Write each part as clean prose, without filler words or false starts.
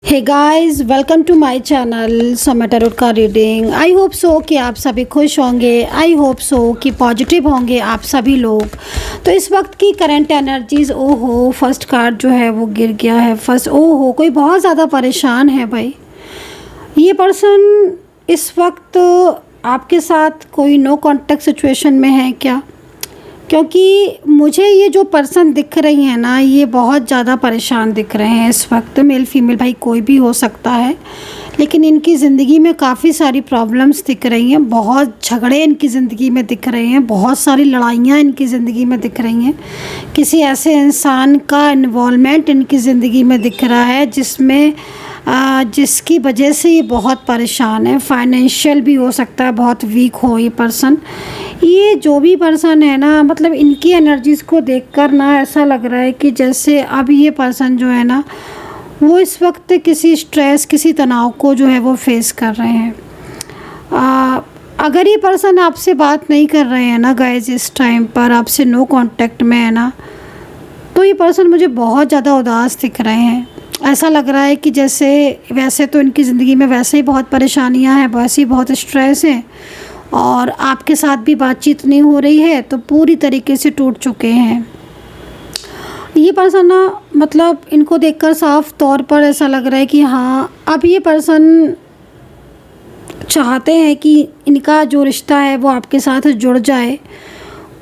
Hey guys, welcome to my channel Samay tarot का reading. I hope so कि आप सभी खुश होंगे। आई होप सो कि पॉजिटिव होंगे आप सभी लोग। तो इस वक्त की करंट एनर्जीज, ओहो फर्स्ट कार्ड जो है वो गिर गया है। फर्स्ट, ओहो कोई बहुत ज़्यादा परेशान है भाई। ये पर्सन इस वक्त आपके साथ कोई नो कॉन्टेक्ट सिचुएशन में है क्या? क्योंकि मुझे ये जो पर्सन दिख रही है ना, ये बहुत ज़्यादा परेशान दिख रहे हैं इस वक्त। मेल फीमेल भाई कोई भी हो सकता है, लेकिन इनकी ज़िंदगी में काफ़ी सारी प्रॉब्लम्स दिख रही हैं। बहुत झगड़े इनकी ज़िंदगी में दिख रहे हैं, बहुत सारी लड़ाइयाँ इनकी ज़िंदगी में दिख रही हैं। किसी ऐसे इंसान का इन्वॉल्वमेंट इनकी ज़िंदगी में दिख रहा है जिसकी वजह से ये बहुत परेशान है। फाइनेंशियल भी हो सकता है, बहुत वीक हो ये पर्सन। ये जो भी पर्सन है ना, मतलब इनकी एनर्जीज़ को देखकर ना ऐसा लग रहा है कि जैसे अब ये पर्सन जो है ना, वो इस वक्त किसी स्ट्रेस, किसी तनाव को जो है वो फेस कर रहे हैं। अगर ये पर्सन आपसे बात नहीं कर रहे हैं ना गाइज, इस टाइम पर आपसे नो कांटेक्ट में है ना, तो ये पर्सन मुझे बहुत ज़्यादा उदास दिख रहे हैं। ऐसा लग रहा है कि जैसे वैसे तो इनकी ज़िंदगी में वैसे ही बहुत परेशानियां हैं, वैसे ही बहुत स्ट्रेस है, और आपके साथ भी बातचीत नहीं हो रही है, तो पूरी तरीके से टूट चुके हैं ये पर्सन ना। मतलब इनको देखकर साफ तौर पर ऐसा लग रहा है कि हाँ, अब ये पर्सन चाहते हैं कि इनका जो रिश्ता है वो आपके साथ जुड़ जाए।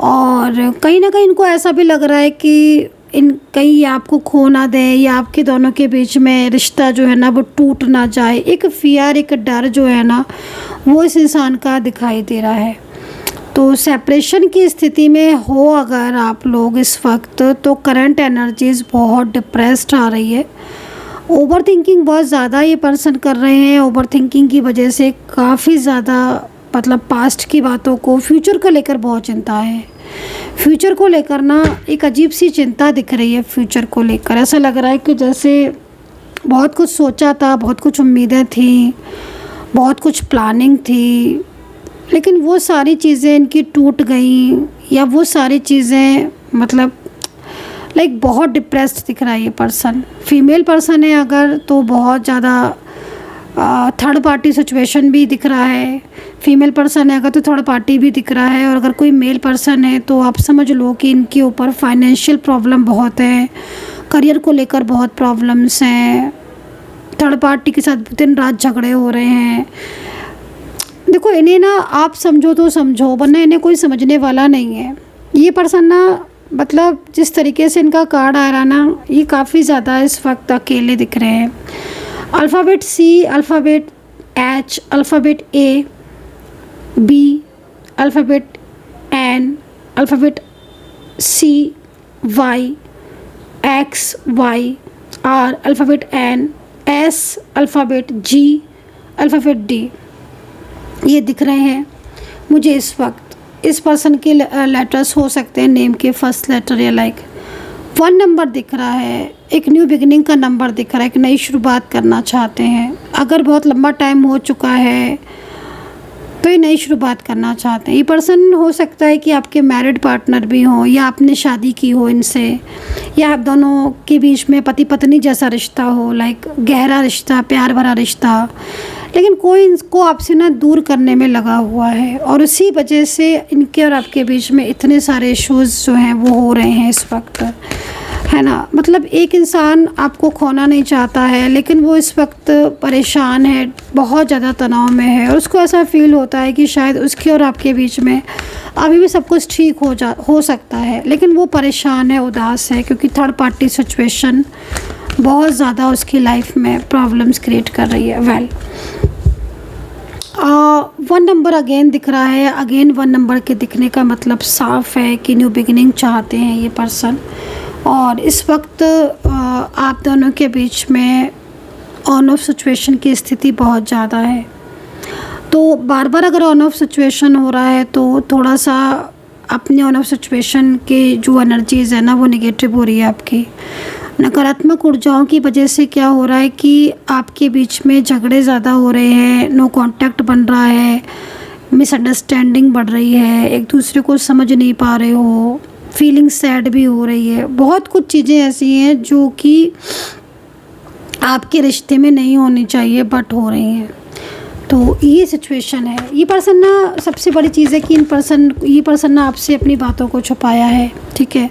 और कहीं ना कहीं इनको ऐसा भी लग रहा है कि कहीं ये आपको खो ना दें, या आपके दोनों के बीच में रिश्ता जो है ना वो टूट ना जाए। एक फियर, एक डर जो है ना, वो इस इंसान का दिखाई दे रहा है। तो सेपरेशन की स्थिति में हो अगर आप लोग इस वक्त, तो करंट एनर्जीज़ बहुत डिप्रेस्ड आ रही है। ओवर थिंकिंग बहुत ज़्यादा ये पर्सन कर रहे हैं। ओवर थिंकिंग की वजह से काफ़ी ज़्यादा, मतलब पास्ट की बातों को, फ्यूचर को लेकर बहुत चिंता है। फ्यूचर को लेकर ना एक अजीब सी चिंता दिख रही है। फ्यूचर को लेकर ऐसा लग रहा है कि जैसे बहुत कुछ सोचा था, बहुत कुछ उम्मीदें थी, बहुत कुछ प्लानिंग थी, लेकिन वो सारी चीज़ें इनकी टूट गई, या वो सारी चीज़ें मतलब लाइक बहुत डिप्रेस्ड दिख रहा है ये पर्सन। फीमेल पर्सन है अगर, तो बहुत ज़्यादा थर्ड पार्टी सिचुएशन भी दिख रहा है। फीमेल पर्सन है अगर तो थर्ड पार्टी भी दिख रहा है। और अगर कोई मेल पर्सन है तो आप समझ लो कि इनके ऊपर फाइनेंशियल प्रॉब्लम बहुत है, करियर को लेकर बहुत प्रॉब्लम्स हैं, थर्ड पार्टी के साथ दिन रात झगड़े हो रहे हैं। देखो इन्हें ना आप समझो तो समझो, वरना इन्हें कोई समझने वाला नहीं है। ये पर्सन ना, मतलब जिस तरीके से इनका कार्ड आ रहा ना, ये काफ़ी ज़्यादा इस वक्त अकेले दिख रहे हैं। Alphabet C, alphabet H, alphabet A, B, alphabet N, alphabet C, Y, X, Y, R, alphabet N, S, alphabet G, alphabet D, ये दिख रहे हैं मुझे इस वक्त। इस पर्सन के लेटर्स हो सकते हैं नेम के फर्स्ट लेटर, या लाइक 1 नंबर दिख रहा है, एक न्यू बिगिनिंग का नंबर दिख रहा है, एक नई शुरुआत करना चाहते हैं। अगर बहुत लंबा टाइम हो चुका है तो ये नई शुरुआत करना चाहते हैं। ये पर्सन हो सकता है कि आपके मैरिड पार्टनर भी हो, या आपने शादी की हो इनसे, या आप दोनों के बीच में पति पत्नी जैसा रिश्ता हो, लाइक गहरा रिश्ता, प्यार भरा रिश्ता, लेकिन कोई इनको आपसे ना दूर करने में लगा हुआ है। और उसी वजह से इनके और आपके बीच में इतने सारे इश्यूज़ जो हैं वो हो रहे हैं इस वक्त, है ना। मतलब एक इंसान आपको खोना नहीं चाहता है, लेकिन वो इस वक्त परेशान है, बहुत ज़्यादा तनाव में है, और उसको ऐसा फील होता है कि शायद उसके और आपके बीच में अभी भी सब कुछ ठीक हो सकता है, लेकिन वो परेशान है, उदास है, क्योंकि थर्ड पार्टी सिचुएशन बहुत ज़्यादा उसकी लाइफ में प्रॉब्लम्स क्रिएट कर रही है। वेल 1 नंबर अगेन दिख रहा है। अगेन 1 नंबर के दिखने का मतलब साफ है कि न्यू बिगिनिंग चाहते हैं ये पर्सन। और इस वक्त आप दोनों के बीच में ऑन ऑफ सिचुएशन की स्थिति बहुत ज़्यादा है। तो बार बार अगर ऑन ऑफ सिचुएशन हो रहा है, तो थोड़ा सा अपने ऑन ऑफ सिचुएशन के जो एनर्जीज़ है ना, वो नेगेटिव हो रही है आपकी। नकारात्मक ऊर्जाओं की वजह से क्या हो रहा है कि आपके बीच में झगड़े ज़्यादा हो रहे हैं, नो कांटेक्ट बन रहा है, मिसअंडरस्टैंडिंग बढ़ रही है, एक दूसरे को समझ नहीं पा रहे हो, फीलिंग सैड भी हो रही है। बहुत कुछ चीज़ें ऐसी हैं जो कि आपके रिश्ते में नहीं होनी चाहिए बट हो रही हैं। तो ये सिचुएशन है। ये पर्सन ना, सबसे बड़ी चीज़ है कि ये पर्सन ना आपसे अपनी बातों को छुपाया है, ठीक है।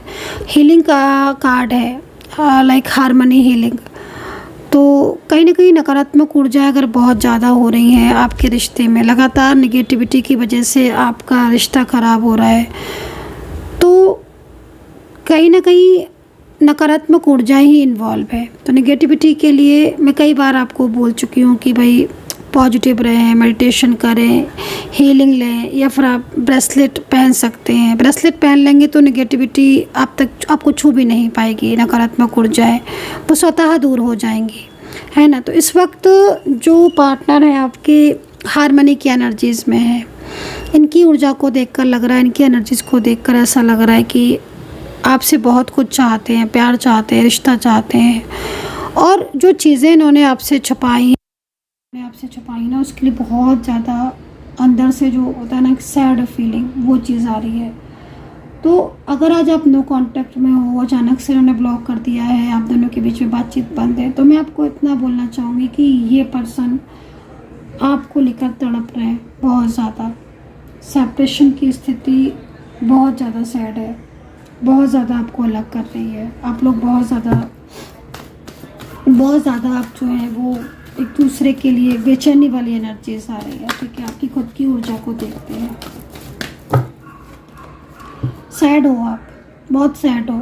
हीलिंग का कार्ड है, लाइक हार्मनी हीलिंग। तो कहीं ना कहीं नकारात्मक ऊर्जा अगर बहुत ज़्यादा हो रही है आपके रिश्ते में, लगातार निगेटिविटी की वजह से आपका रिश्ता ख़राब हो रहा है, तो कहीं ना कहीं नकारात्मक ऊर्जा ही इन्वॉल्व है। तो निगेटिविटी के लिए मैं कई बार आपको बोल चुकी हूँ कि भाई पॉजिटिव रहें, मेडिटेशन करें, हीलिंग लें, या फिर आप ब्रेसलेट पहन सकते हैं। ब्रेसलेट पहन लेंगे तो निगेटिविटी आपको छू भी नहीं पाएगी। नकारात्मक ऊर्जाएं वो स्वतः दूर हो जाएंगी, है ना। तो इस वक्त जो पार्टनर है आपके हार्मनी की एनर्जीज़ में है, इनकी ऊर्जा को देखकर लग रहा है, इनकी एनर्जीज़ को देखकर ऐसा लग रहा है कि आपसे बहुत कुछ चाहते हैं, प्यार चाहते हैं, रिश्ता चाहते हैं। और जो चीज़ें इन्होंने आपसे छुपाई ना, उसके लिए बहुत ज़्यादा अंदर से जो होता है ना, एक सैड फीलिंग, वो चीज़ आ रही है। तो अगर आज आप नो कांटेक्ट में हो, अचानक से उन्होंने ब्लॉक कर दिया है, आप दोनों के बीच में बातचीत बंद है, तो मैं आपको इतना बोलना चाहूँगी कि ये पर्सन आपको लेकर तड़प रहे हैं बहुत ज़्यादा। सेपरेशन की स्थिति बहुत ज़्यादा सैड है, बहुत ज़्यादा आपको अलग कर रही है। आप लोग बहुत ज़्यादा आप जो है वो एक दूसरे के लिए बेचैनी वाली एनर्जीज आ रही है, ठीक है। आपकी खुद की ऊर्जा को देखते हैं, सैड हो आप, बहुत सैड हो।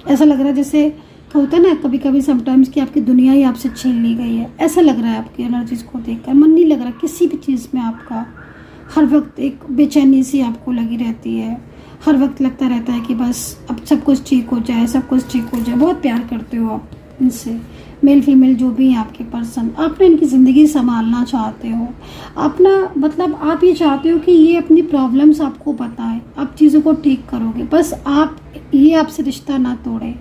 ऐसा लग रहा है जैसे होता है ना कभी कभी समटाइम्स कि आपकी दुनिया ही आपसे छीन ली गई है। ऐसा लग रहा है आपकी एनर्जीज को देखकर। मन नहीं लग रहा किसी भी चीज़ में आपका। हर वक्त एक बेचैनी सी आपको लगी रहती है। हर वक्त लगता रहता है कि बस अब सब कुछ ठीक हो जाए, सब कुछ ठीक हो जाए। बहुत प्यार करते हो आप इनसे, मेल फीमेल जो भी है आपके पर्सन। आपने इनकी ज़िंदगी संभालना चाहते हो, अपना मतलब आप ये चाहते हो कि ये अपनी प्रॉब्लम्स आपको बताएं, आप चीज़ों को ठीक करोगे, बस आप ये आपसे रिश्ता ना तोड़े।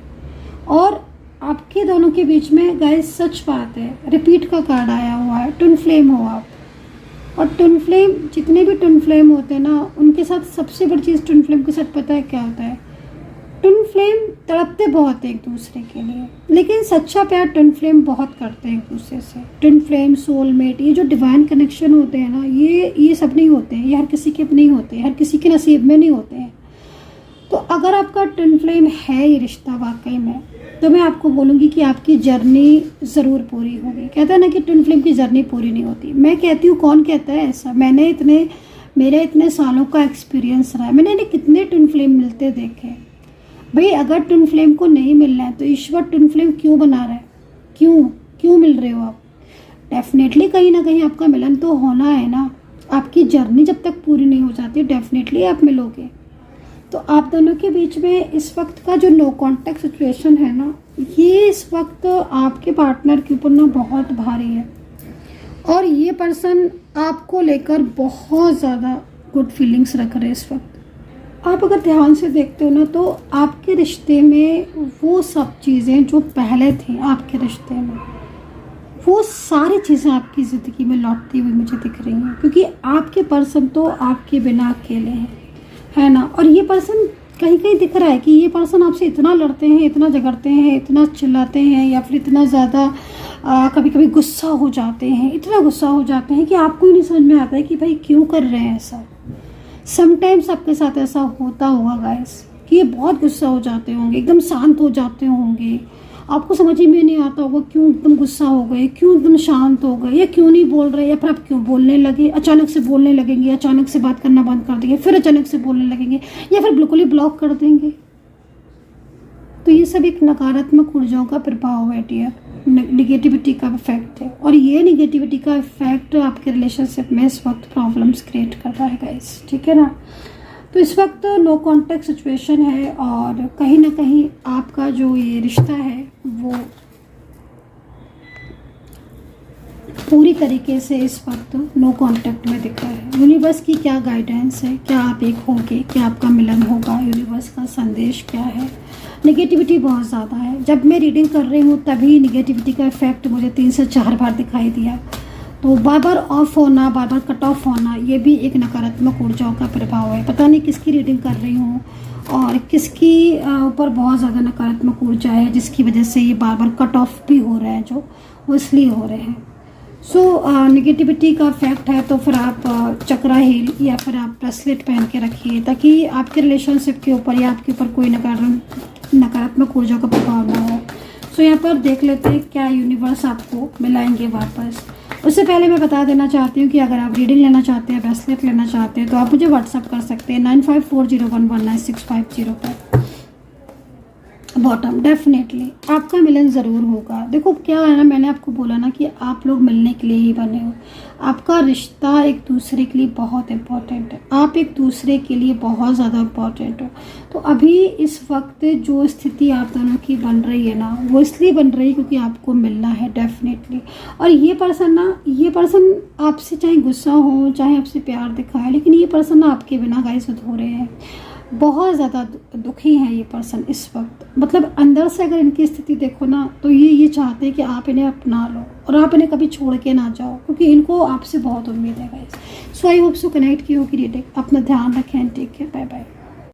और आपके दोनों के बीच में गाइस सच बात है, रिपीट का कार्ड आया हुआ है, ट्विन फ्लेम हो आप। और ट्विन फ्लेम, जितने भी ट्विन फ्लेम होते हैं ना, उनके साथ सबसे बड़ी चीज़ ट्विन फ्लेम के साथ पता है क्या होता है? ट्विन फ्लेम तड़पते बहुत है एक दूसरे के लिए, लेकिन सच्चा प्यार ट्विन फ्लेम बहुत करते हैं एक दूसरे से। ट्विन फ्लेम, सोलमेट, ये जो डिवाइन कनेक्शन होते हैं ना, ये सब नहीं होते हैं, ये हर किसी के नहीं होते हैं, हर किसी के नसीब में नहीं होते हैं। तो अगर आपका ट्विन फ्लेम है ये रिश्ता वाकई में, तो मैं आपको बोलूँगी कि आपकी जर्नी ज़रूर पूरी होगी। कहते हैं ना कि ट्विन फ्लेम की जर्नी पूरी नहीं होती। मैं कहती हूँ, कौन कहता है ऐसा? मेरे इतने सालों का एक्सपीरियंस रहा है, मैंने कितने ट्विन फ्लेम मिलते देखे। भाई अगर ट्विन फ्लेम को नहीं मिलना है तो ईश्वर ट्विन फ्लेम क्यों बना रहा है? क्यों मिल रहे हो आप? डेफिनेटली कहीं ना कहीं आपका मिलन तो होना है ना। आपकी जर्नी जब तक पूरी नहीं हो जाती डेफिनेटली आप मिलोगे। तो आप दोनों के बीच में इस वक्त का जो नो कॉन्टैक्ट सिचुएशन है ना, ये इस वक्त आपके पार्टनर के ऊपर ना बहुत भारी है। और ये पर्सन आपको लेकर बहुत ज़्यादा गुड फीलिंग्स रख रहे हैं इस वक्त। आप अगर ध्यान से देखते हो ना, तो आपके रिश्ते में वो सब चीज़ें जो पहले थी आपके रिश्ते में, वो सारी चीज़ें आपकी ज़िंदगी में लौटती हुई मुझे दिख रही हैं। क्योंकि आपके पर्सन तो आपके बिना अकेले हैं, है ना। और ये पर्सन कहीं कहीं दिख रहा है कि ये पर्सन आपसे इतना लड़ते हैं, इतना झगड़ते हैं, इतना चिल्लाते हैं, या फिर इतना ज़्यादा कभी कभी गुस्सा हो जाते हैं, इतना गुस्सा हो जाते हैं कि आपको ही नहीं समझ में आता है कि भाई क्यों कर रहे हैं ऐसा। समटाइम्स आपके साथ ऐसा होता होगा गाइस कि ये बहुत गुस्सा हो जाते होंगे, एकदम शांत हो जाते होंगे, आपको समझ में नहीं आता होगा क्यों एकदम गुस्सा हो गए, क्यों एकदम शांत हो गए, या क्यों नहीं बोल रहे, या फिर आप क्यों बोलने लगे। अचानक से बोलने लगेंगे, अचानक से बात करना बंद कर देंगे, फिर अचानक से बोलने लगेंगे, या फिर बिल्कुल ही ब्लॉक कर देंगे। तो ये सब एक नकारात्मक ऊर्जाओं का प्रभाव है डियर, निगेटिविटी का इफेक्ट है। और ये निगेटिविटी का इफेक्ट आपके रिलेशनशिप में इस वक्त प्रॉब्लम्स क्रिएट कर रहा है गाइस, ठीक है ना। तो इस वक्त नो कॉन्टैक्ट सिचुएशन है, और कहीं ना कहीं आपका जो ये रिश्ता है वो पूरी तरीके से इस वक्त नो कॉन्टैक्ट में दिख रहा है। यूनिवर्स की क्या गाइडेंस है, क्या आप एक होंगे, क्या आपका मिलन होगा, यूनिवर्स का संदेश क्या है। नेगेटिविटी बहुत ज़्यादा है। जब मैं रीडिंग कर रही हूँ तभी नेगेटिविटी का इफेक्ट मुझे 3 से 4 बार दिखाई दिया। तो बार बार ऑफ होना, बार बार कट ऑफ होना, ये भी एक नकारात्मक ऊर्जाओं का प्रभाव है। पता नहीं किसकी रीडिंग कर रही हूँ, और किसकी ऊपर बहुत ज़्यादा नकारात्मक ऊर्जा है जिसकी वजह से ये बार बार कट ऑफ भी हो रहे हैं, जो वो इसलिए हो रहे हैं। सो नेगेटिविटी का फैक्ट है, तो फिर आप चक्रा हील या फिर आप ब्रेसलेट पहन के रखिए ताकि आपके रिलेशनशिप के ऊपर या आपके ऊपर कोई नकारात्मक ऊर्जा का प्रभाव ना हो। सो यहाँ पर देख लेते हैं क्या यूनिवर्स आपको मिलाएंगे वापस। उससे पहले मैं बता देना चाहती हूँ कि अगर आप रीडिंग लेना चाहते हैं, ब्रेसलेट लेना चाहते हैं, तो आप मुझे व्हाट्सअप कर सकते हैं 9540119650 पर। बॉटम डेफिनेटली आपका मिलन ज़रूर होगा। देखो क्या है ना, मैंने आपको बोला ना कि आप लोग मिलने के लिए ही बने हो। आपका रिश्ता एक दूसरे के लिए बहुत इम्पोर्टेंट है, आप एक दूसरे के लिए बहुत ज़्यादा इम्पोर्टेंट हो। तो अभी इस वक्त जो स्थिति आप दोनों की बन रही है ना, वो इसलिए बन रही है क्योंकि आपको मिलना है डेफिनेटली। और ये पर्सन आपसे चाहे गुस्सा हो, चाहे आपसे प्यार दिखाए, लेकिन ये पर्सन ना आपके बिना गाइस अधूरे हैं। बहुत ज़्यादा दुखी हैं ये पर्सन इस वक्त। मतलब अंदर से अगर इनकी स्थिति देखो ना, तो ये चाहते हैं कि आप इन्हें अपना लो और आप इन्हें कभी छोड़ के ना जाओ, क्योंकि इनको आपसे बहुत उम्मीद है गाइस। सो आई होप सो कनेक्ट की होगी रीडिंग। अपना ध्यान रखें, टेक केयर, बाय बाय।